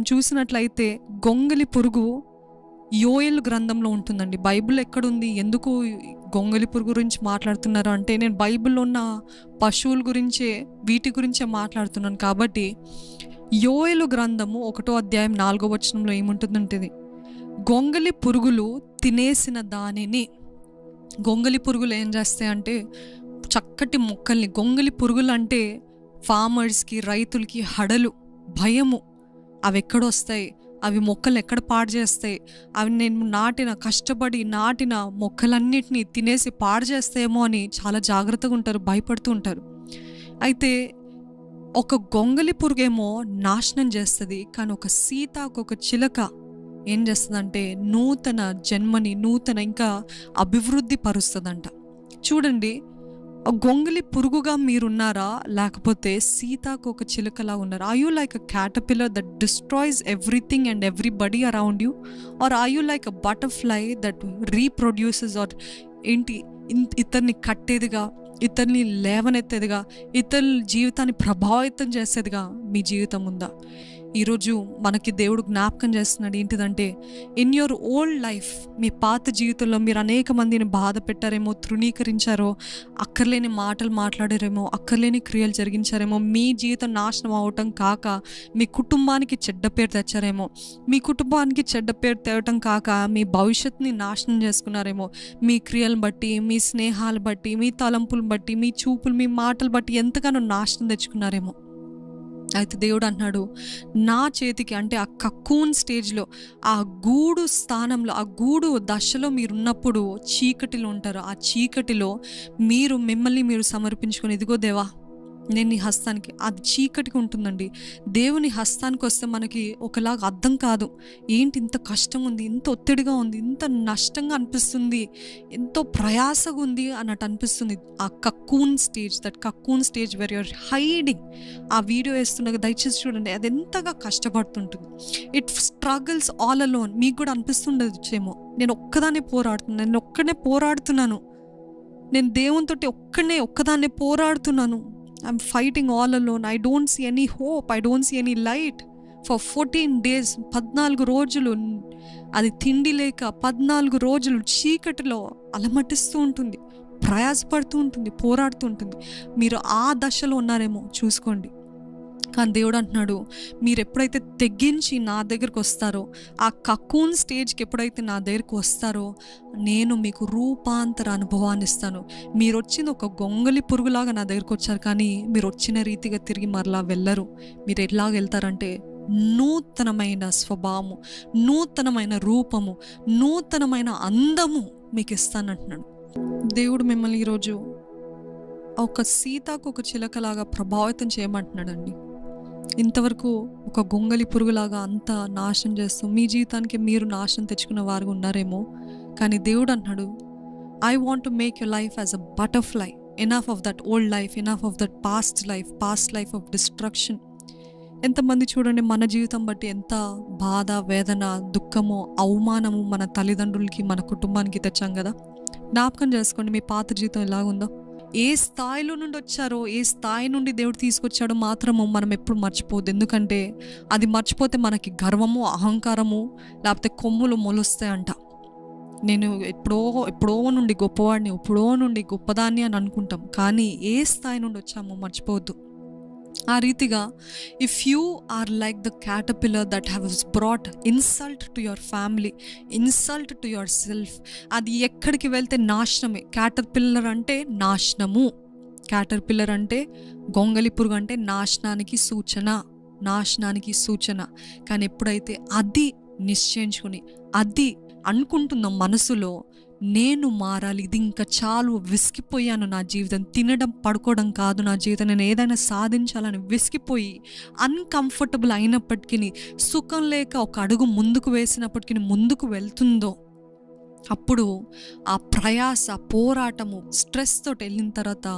మనం చూసినట్లయితే గొంగలి పురుగు యోయేలు గ్రంథంలో ఉంటుందండి. బైబిల్ ఎక్కడుంది, ఎందుకు గొంగలి పురుగు గురించి మాట్లాడుతున్నారు అంటే, నేను బైబిల్లో ఉన్న పశువుల గురించే, వీటి గురించే మాట్లాడుతున్నాను. కాబట్టి యోయేలు గ్రంథము 1వ అధ్యాయం 4వ వచనంలో ఏముంటుందంటే, గొంగలి పురుగులు తినేసిన దానిని, గొంగలి పురుగులు ఏం చేస్తాయంటే చక్కటి మొక్కల్ని, గొంగలి పురుగులు అంటే ఫార్మర్స్కి, రైతులకి హడలు, భయము. అవి ఎక్కడొస్తాయి, అవి మొక్కలు ఎక్కడ పాడు చేస్తాయి, అవి నేను కష్టపడి నాటిన మొక్కలన్నిటినీ తినేసి పాడు చేస్తాయేమో అని చాలా జాగ్రత్తగా ఉంటారు, భయపడుతూ ఉంటారు. అయితే ఒక గొంగలి పురుగేమో నాశనం చేస్తుంది, కానీ ఒక సీతాకొక చిలక ఏం చేస్తుందంటే నూతన జన్మని, ఇంకా అభివృద్ధి పరుస్తుందంట. చూడండి, గొంగలి పురుగుగా మీరున్నారా, లేకపోతే సీతాకొక చిలుకలా ఉన్నారా? Are you like a caterpillar that destroys everything and everybody around you, or are you like a butterfly that reproduces, or ఏంటి ఇతన్ని కట్టేదిగా, ఇతన్ని లేవనెత్తేదిగా, ఇతరుల జీవితాన్ని ప్రభావితం చేసేదిగా మీ జీవితం ఉందా? ఈరోజు మనకి దేవుడు జ్ఞాపకం చేస్తున్నాడు ఏంటిదంటే, ఇన్ యువర్ ఓల్డ్ లైఫ్, మీ పాత జీవితంలో మీరు అనేక మందిని బాధ పెట్టారేమో, తృణీకరించారో, అక్కర్లేని మాటలు మాట్లాడారేమో, అక్కర్లేని క్రియలు జరిగించారేమో, మీ జీవితం నాశనం అవటం కాక మీ కుటుంబానికి చెడ్డ పేరు తెచ్చారేమో, మీ కుటుంబానికి చెడ్డ పేరు తేవటం కాక మీ భవిష్యత్తుని నాశనం చేసుకున్నారేమో, మీ క్రియలను బట్టి, మీ స్నేహాలు బట్టి, మీ తలంపులను బట్టి, మీ చూపులు, మీ మాటలు బట్టి ఎంతగానో నాశనం తెచ్చుకున్నారేమో. అయితే దేవుడు అంటున్నాడు, నా చేతికి, అంటే ఆ కక్కూన్ స్టేజ్లో, ఆ గూడు స్థానంలో, ఆ గూడు దశలో మీరున్నప్పుడు చీకటిలో ఉంటారు. ఆ చీకటిలో మిమ్మల్ని మీరు సమర్పించుకొని, ఇదిగో దేవా నేను నీ హస్తానికి, అది చీకటిగా ఉంటుందండి. దేవుని హస్తానికి వస్తే మనకి ఒకలాగా అర్థం కాదు, ఏంటి ఇంత కష్టం ఉంది, ఇంత ఒత్తిడిగా ఉంది, ఇంత నష్టంగా అనిపిస్తుంది, ఎంతో ప్రయాసగా ఉంది అన్నట్టు అనిపిస్తుంది. ఆ cocoon stage, that cocoon stage where you're hiding. ఆ వీడియో వేస్తుండగా దయచేసి చూడండి, అది ఎంతగా కష్టపడుతుంటుంది. It struggles all alone. మీకు కూడా అనిపిస్తుండొచ్చేమో, నేను ఒక్కదాన్నే పోరాడుతున్నాను, నేను ఒక్కనే పోరాడుతున్నాను, నేను దేవునితోటి ఒక్కదాన్నే పోరాడుతున్నాను. I'm fighting all alone. I don't see any hope. I don't see any light. For 14 days, 14 రోజులు అది తిండి లేక 14 రోజులు చీకటిలో అలమటిస్తూ ఉంటుంది, ప్రయాసపడుతూ ఉంటుంది, పోరాడుతూ ఉంటుంది. మీరు ఆ దశలో ఉన్నారేమో చూసుకోండి. కానీ దేవుడు అంటున్నాడు, మీరు ఎప్పుడైతే తెగించి నా దగ్గరికి వస్తారో, ఆ కక్కూన్ స్టేజ్కి ఎప్పుడైతే నా దగ్గరికి వస్తారో, నేను మీకు రూపాంతర అనుభవాన్ని ఇస్తాను. మీరు వచ్చింది ఒక గొంగలి పురుగులాగా నా దగ్గరికి వచ్చారు, కానీ మీరు వచ్చిన రీతిగా తిరిగి మరలా వెళ్ళరు. మీరు ఎలాగ వెళ్తారంటే నూతనమైన స్వభావము, నూతనమైన రూపము, నూతనమైన అందము మీకు ఇస్తానంటున్నాడు దేవుడు. మిమ్మల్ని ఈరోజు ఒక సీతాకొక చిలకలాగా ప్రభావితం చేయమంటున్నాడండి. ఇంతవరకు ఒక గొంగలి పురుగులాగా అంతా నాశనం చేస్తూ మీ జీవితానికి మీరు నాశనం తెచ్చుకున్న వారు ఉన్నారేమో, కానీ దేవుడు అంటున్నాడు, I want to make your life as a butterfly. Enough of that old life, enough of that past life of destruction. ఎంతమంది చూడండి, మన జీవితం బట్టి ఎంత బాధ, వేదన, దుఃఖము, అవమానము మన తల్లిదండ్రులకి, మన కుటుంబానికి తెచ్చాం కదా. జ్ఞాపకం చేసుకోండి, మీ పాత జీవితం ఎలాగుందో, ఏ స్థాయిలో నుండి వచ్చారో, ఏ స్థాయి నుండి దేవుడు తీసుకొచ్చాడో మాత్రము మనం ఎప్పుడు మర్చిపోద్దు. ఎందుకంటే అది మర్చిపోతే మనకి గర్వము, అహంకారము, లేకపోతే కొమ్ములు మొలుస్తాయంట. నేను ఎప్పుడో నుండి గొప్పవాడిని, ఎప్పుడో నుండి గొప్పదాన్ని అని అనుకుంటాం, కానీ ఏ స్థాయి నుండి వచ్చామో మర్చిపోవద్దు. ఆ రీతిగా if you are like the caterpillar that has brought insult to your family, insult to yourself, అది ఎక్కడికి వెళ్తే నాశనమే. క్యాటర్పిల్లర్ అంటే నాశనము, క్యాటర్పిల్లర్ అంటే గొంగలి పురుగు అంటే నాశనానికి సూచన. కానీ ఎప్పుడైతే అది నిశ్చయించుకుని, అది అనుకుంటున్న మనసులో, నేను మారాలి, ఇది ఇంకా చాలు, విసిగిపోయాను, నా జీవితం తినడం పడుకోవడం కాదు నా జీవితం, నేను ఏదైనా సాధించాలని విసిగిపోయి అన్కంఫర్టబుల్ అయినప్పటికీ, సుఖం లేక ఒక అడుగు ముందుకు వేసినప్పటికీ ముందుకు వెళ్తుందో, అప్పుడు ఆ ప్రయాస, పోరాటము, స్ట్రెస్ తోటి వెళ్ళిన తర్వాత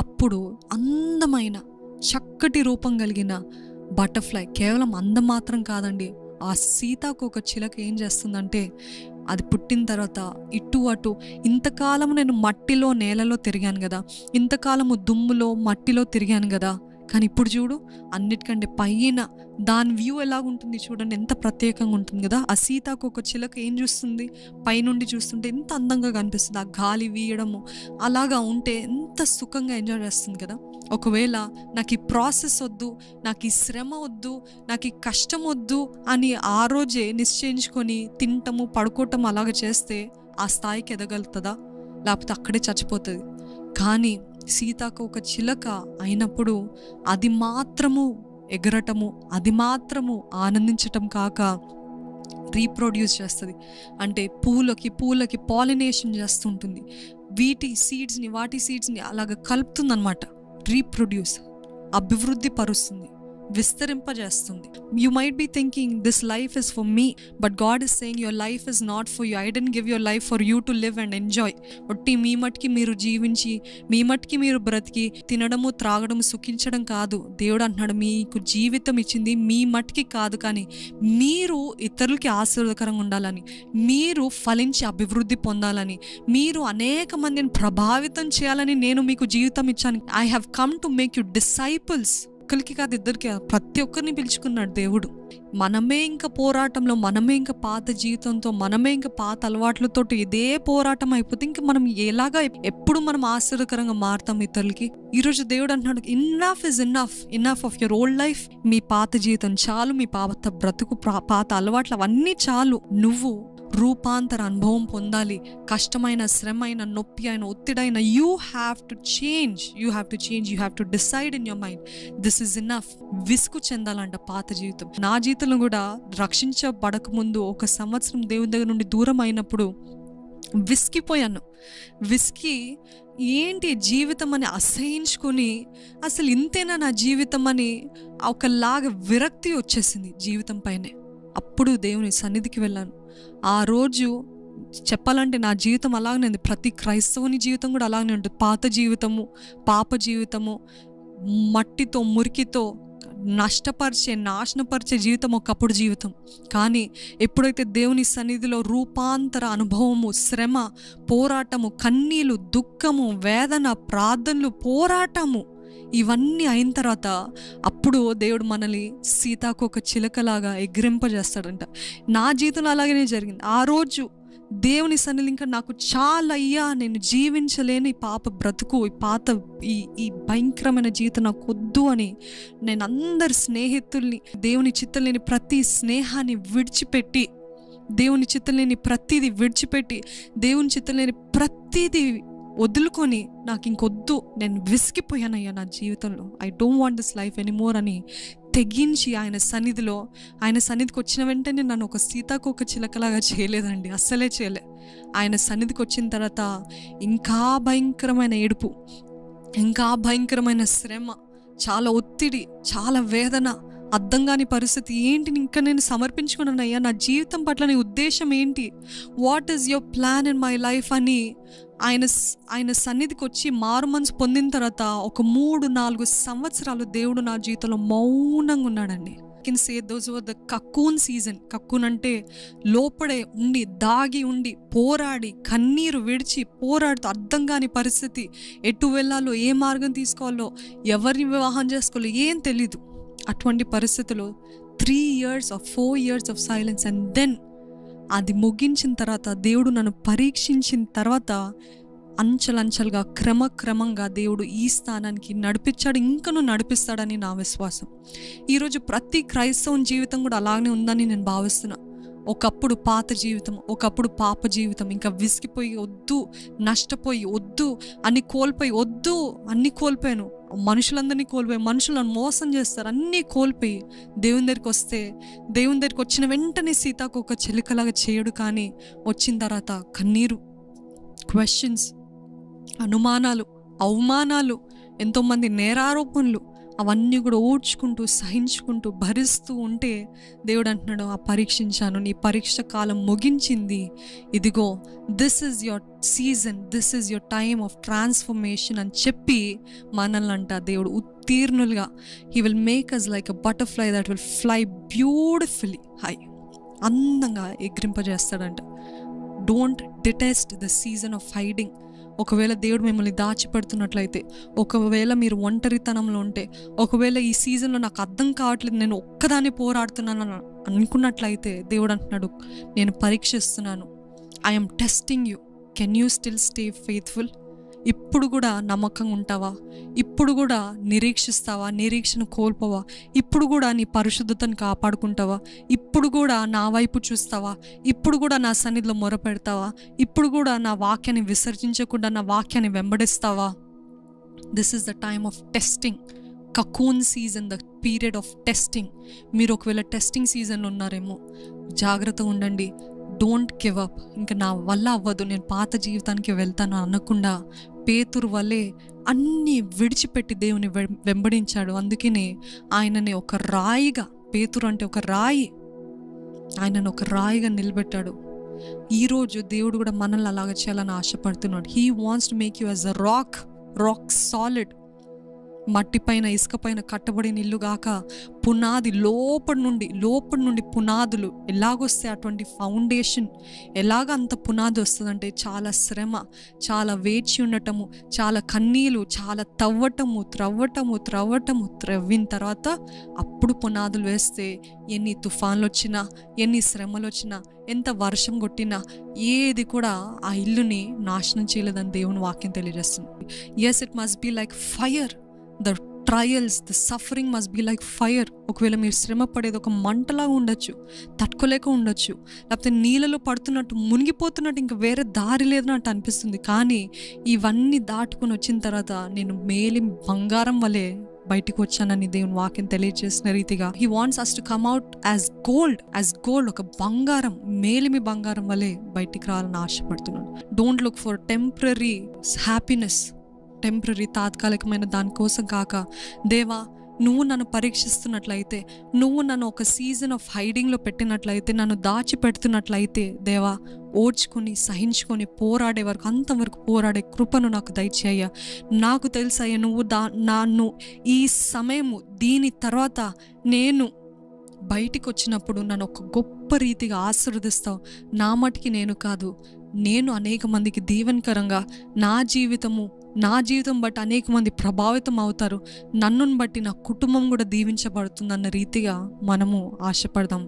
అప్పుడు అందమైన చక్కటి రూపం కలిగిన బటర్ఫ్లై, కేవలం అందం మాత్రం కాదండి, ఆ సీతాకొక చిలక ఏం చేస్తుందంటే, అది పుట్టిన తర్వాత ఇటు అటు, ఇంతకాలము నేను మట్టిలో, నేలలో తిరిగాను కదా, ఇంతకాలము దుమ్ములో, మట్టిలో తిరిగాను కదా, కానీ ఇప్పుడు చూడు, అన్నిటికంటే పైన దాని వ్యూ ఎలాగుంటుంది చూడండి, ఎంత ప్రత్యేకంగా ఉంటుంది కదా. ఆ సీతాకోక చిలక ఏం చూస్తుంది, పైనుండి చూస్తుంటే ఎంత అందంగా కనిపిస్తుంది. ఆ గాలి వీయడము అలాగా ఉంటే ఎంత సుఖంగా ఎంజాయ్ చేస్తుంది కదా. ఒకవేళ నాకు ఈ ప్రాసెస్ వద్దు, నాకు ఈ శ్రమ వద్దు, నాకు ఈ కష్టం వద్దు అని ఆ రోజే నిశ్చయించుకొని తినటము పడుకోవటం అలాగ చేస్తే ఆ స్థాయికి ఎదగలుగుతుందా? లేకపోతే అక్కడే చచ్చిపోతుంది. కానీ సీతాకోక చిలక అయినప్పుడు అది మాత్రము ఎగరటము, అది మాత్రము ఆనందించటం కాక రీప్రొడ్యూస్ చేస్తుంది. అంటే పూలకి పాలినేషన్ చేస్తుంటుంది. వాటి సీడ్స్ని అలాగ కలుపుతుందన్నమాట. రీప్రొడ్యూస్, అభివృద్ధి పరుస్తుంది, విస్తరింపజేస్తుంది. You might be thinking this life is for me, but God is saying your life is not for you. I didn't give your life for you to live and enjoy. ఒట్టి మీ మట్టికి మీరు జీవించి, మీ మట్టికి మీరు బ్రతికి తినడము త్రాగడము సుఖించడం కాదు. దేవుడు అంటున్నాడు, మీకు జీవితం ఇచ్చింది మీ మట్టికి కాదు, కానీ మీరు ఇతరులకి ఆశీర్వాదకరంగా ఉండాలని, మీరు ఫలించి అభివృద్ధి పొందాలని, మీరు అనేక మందిని ప్రభావితం చేయాలని నేను మీకు జీవితం ఇచ్చాను. I have come to make you disciples. ఒక్కరికి కాదు, ఇద్దరికి, ప్రతి ఒక్కరిని పిలుచుకున్నాడు దేవుడు. మనమే ఇంకా పోరాటంలో, మనమే ఇంకా పాత జీవితంతో, మనమే ఇంకా పాత అలవాట్లతో ఇదే పోరాటం అయిపోతే ఇంకా మనం ఎలాగా ఎప్పుడు మనం ఆశ్చర్యకరంగా మారుతాం ఇతరులకి. ఈరోజు దేవుడు అంటున్నాడు, enough of your old life. మీ పాత జీవితం చాలు, మీ పాత బ్రతుకు, పాత అలవాట్లు అవన్నీ చాలు. నువ్వు రూపాంతర అనుభవం పొందాలి. కష్టమైన, శ్రమ అయిన, నొప్పి అయిన, ఒత్తిడైన, you have to change, you have to decide in your mind, this is enough. విసుగు చెందాలంట పాత జీవితం. నా జీవితంలో కూడా రక్షించబడక ముందు 1 సంవత్సరం దేవుని దగ్గర నుండి దూరం అయినప్పుడు విసిగిపోయాను. ఏంటి జీవితం అని అసహించుకొని, అసలు ఇంతేనా నా జీవితం అని ఒకలాగా విరక్తి వచ్చేసింది జీవితం పైనే. అప్పుడు దేవుని సన్నిధికి వెళ్ళాను. ఆ రోజు చెప్పాలంటే నా జీవితం అలాగనే ఉంది. ప్రతి క్రైస్తవుని జీవితం కూడా అలాగనే ఉంటుంది. పాత జీవితము, పాప జీవితము, మట్టితో మురికితో నాశనపరిచే జీవితం ఒకప్పుడు జీవితం. కానీ ఎప్పుడైతే దేవుని సన్నిధిలో రూపాంతర అనుభవము, శ్రమ, పోరాటము, కన్నీలు, దుఃఖము, వేదన, ప్రార్థనలు, పోరాటము ఇవన్నీ అయిన తర్వాత అప్పుడు దేవుడు మనల్ని సీతాకోక చిలకలాగా ఎగిరింపజేస్తాడంట. నా జీవితంలో అలాగనే జరిగింది. ఆ రోజు దేవుని సన్నిధి ఇంకా నాకు చాలా అయ్యా, నేను జీవించలేని ఈ పాప బ్రతుకు, ఈ భయంకరమైన జీవితం నాకు వద్దు అని నేను అందరి స్నేహితుల్ని, దేవుని చిత్తం లేని ప్రతి స్నేహాన్ని విడిచిపెట్టి, దేవుని చిత్తం లేని ప్రతిదీ విడిచిపెట్టి, దేవుని చిత్తం లేని ప్రతిదీ వదులుకొని, నాకు ఇంకొద్దు, నేను విసిగిపోయానయ్యా నా జీవితంలో, I don't want this life anymore అని తెగించి ఆయన సన్నిధికి వచ్చిన వెంటనే నన్ను ఒక సీతాకోక చిలకలాగా చేయలేదండి, అస్సలే చేయలే. ఆయన సన్నిధికి వచ్చిన తర్వాత ఇంకా భయంకరమైన ఏడుపు, ఇంకా భయంకరమైన శ్రమ, చాలా ఒత్తిడి, చాలా వేదన, అర్థం కాని పరిస్థితి. ఏంటి ఇంకా నేను సమర్పించుకున్నానయ్యా, నా పట్ల నీ ఉద్దేశం ఏంటి, what is your plan in my life అని ఆయన సన్నిధికి వచ్చి మారు మనసు పొందిన తర్వాత ఒక 3-4 సంవత్సరాలు దేవుడు నా జీవితంలో మౌనంగా ఉన్నాడండి. Can say those were the cocoon season. Cocoon అంటే లోపడే ఉండి, దాగి ఉండి, పోరాడి, కన్నీరు విడిచి పోరాడుతూ, అర్థం కాని పరిస్థితి, ఎటు వెళ్ళాలో, ఏ మార్గం తీసుకోవాలో, ఎవరిని వివాహం చేసుకోవాలో ఏం తెలీదు. అటువంటి పరిస్థితుల్లో 3 years or 4 years of silence, and then అది ముగించిన తర్వాత, దేవుడు నన్ను పరీక్షించిన తర్వాత అంచెలంచెలుగా, క్రమంగా దేవుడు ఈ స్థానానికి నడిపించాడు, ఇంకను నడిపిస్తాడని నా విశ్వాసం. ఈరోజు ప్రతి క్రైస్తవుని జీవితం కూడా అలాగనే ఉందని నేను భావిస్తున్నా. ఒకప్పుడు పాత జీవితం, ఒకప్పుడు పాప జీవితం, ఇంకా విసిగిపోయి వద్దు, నష్టపోయి వద్దు, అన్ని కోల్పోయాను, మనుషులందరినీ కోల్పోయి, మనుషులను మోసం చేస్తారు, అన్నీ కోల్పోయి దేవుని దగ్గరికి వస్తే, దేవుని దగ్గరికి వచ్చిన వెంటనే సీతాకోక చిలుకలాగా చేయడు, కానీ వచ్చిన తర్వాత కన్నీరు, క్వశ్చన్స్, అనుమానాలు, అవమానాలు, ఎంతోమంది నేరారోపణలు, అవన్నీ కూడా ఓడ్చుకుంటూ, సహించుకుంటూ, భరిస్తూ ఉంటే దేవుడు అంటున్నాడు, ఆ పరీక్షించాను, నీ పరీక్ష కాలం ముగించింది, ఇదిగో this is your season, this is your time of transformation అని చెప్పి మనల్ని అంట దేవుడు ఉత్తీర్ణులుగా, he will make us like a butterfly that will fly beautifully high, అందంగా ఎగిరింపజేస్తాడంట. Don't detest the season of hiding. ఒకవేళ దేవుడు మిమ్మల్ని దాచిపెడుతున్నట్లయితే, ఒకవేళ మీరు ఒంటరితనంలో ఉంటే, ఒకవేళ ఈ సీజన్లో నాకు అర్థం కావట్లేదు, నేను ఒక్కదాన్ని పోరాడుతున్నాను అనుకున్నట్లయితే, దేవుడు అంటున్నాడు, నేను పరీక్షిస్తున్నాను. I'm testing you. Can you still stay faithful? ఇప్పుడు కూడా నమ్మకంగా ఉంటావా? ఇప్పుడు కూడా నిరీక్షిస్తావా? నిరీక్షణ కోల్పోవా? ఇప్పుడు కూడా నీ పరిశుద్ధతను కాపాడుకుంటావా? ఇప్పుడు కూడా నా వైపు చూస్తావా? ఇప్పుడు కూడా నా సన్నిధిలో మొరపెడతావా? ఇప్పుడు కూడా నా వాక్యాన్ని విసర్జించకుండా నా వాక్యాన్ని వెంబడిస్తావా? This is the time of testing. Cocoon season, the period of testing. మీరు ఒకవేళ టెస్టింగ్ సీజన్లో ఉన్నారేమో, జాగ్రత్తగా ఉండండి. Don't give up. ఇంకా నా వల్ల అవ్వదు, నేను పాత జీవితానికి వెళ్తాను అనకుండా పేతురు వల్లే అన్నీ విడిచిపెట్టి దేవుని వెంబడించాడు. అందుకనే ఆయనని ఒక రాయిగా, పేతురు అంటే ఒక రాయి, ఆయనను ఒక రాయిగా నిలబెట్టాడు. ఈరోజు దేవుడు కూడా మనల్ని అలాగ చేయాలని ఆశపడుతున్నాడు. He wants to make you as a rock solid. మట్టి పైన, ఇసుక పైన కట్టబడిన ఇల్లు గాక, పునాది లోపటి నుండి పునాదులు ఎలాగొస్తే అటువంటి ఫౌండేషన్ ఎలాగ అంత పునాది వస్తుందంటే, చాలా శ్రమ, చాలా వేచి ఉండటము, చాలా కన్నీళ్ళు, చాలా త్రవ్విన తర్వాత అప్పుడు పునాదులు వేస్తే ఎన్ని తుఫాన్లు వచ్చినా, ఎన్ని శ్రమలు వచ్చినా, ఎంత వర్షం కొట్టినా ఏది కూడా ఆ ఇల్లుని నాశనం చేయలేదని దేవుని వాక్యం తెలియజేస్తుంది. Yes, it must be like fire. The trials, the suffering must be like fire. ఒకవేళ మీరు శ్రమ పడేది ఒక మంటలాగా ఉండొచ్చు, తట్టుకోలేక ఉండొచ్చు, లేకపోతే నీళ్ళలో పడుతున్నట్టు, మునిగిపోతున్నట్టు, ఇంకా వేరే దారి లేదన్నట్టు అనిపిస్తుంది. కానీ ఇవన్నీ దాటుకొని వచ్చిన తర్వాత నేను మేలి బంగారం వలె బయటికి వచ్చానని దేవుని వాక్యం తెలియజేసిన రీతిగా, he wants us to come out as gold, ఒక బంగారం, మేలిమి బంగారం వలె బయటికి రావాలని ఆశపడుతున్నాను. Don't look for temporary happiness, temporary తాత్కాలికమైన దానికోసం కాక, దేవా నువ్వు నన్ను పరీక్షిస్తున్నట్లయితే, నువ్వు నన్ను ఒక సీజన్ ఆఫ్ హైడింగ్లో పెట్టినట్లయితే, నన్ను దాచిపెడుతున్నట్లయితే, దేవా ఓడ్చుకొని సహించుకొని పోరాడే వరకు, అంతవరకు పోరాడే కృపను నాకు దయచేయ. నాకు తెలుసయ్యా, నువ్వు నన్ను ఈ సమయము, దీని తర్వాత నేను బయటికి వచ్చినప్పుడు నన్ను ఒక గొప్ప రీతిగా ఆశీర్వదిస్తావు. నా మటుకి నేను కాదు, నేను అనేక మందికి దీవెనకరంగా, నా జీవితం బట్టి అనేక మంది ప్రభావితం అవుతారు, నన్నుని బట్టి నా కుటుంబం కూడా దీవించబడుతుందన్న రీతిగా మనము ఆశపడదాం.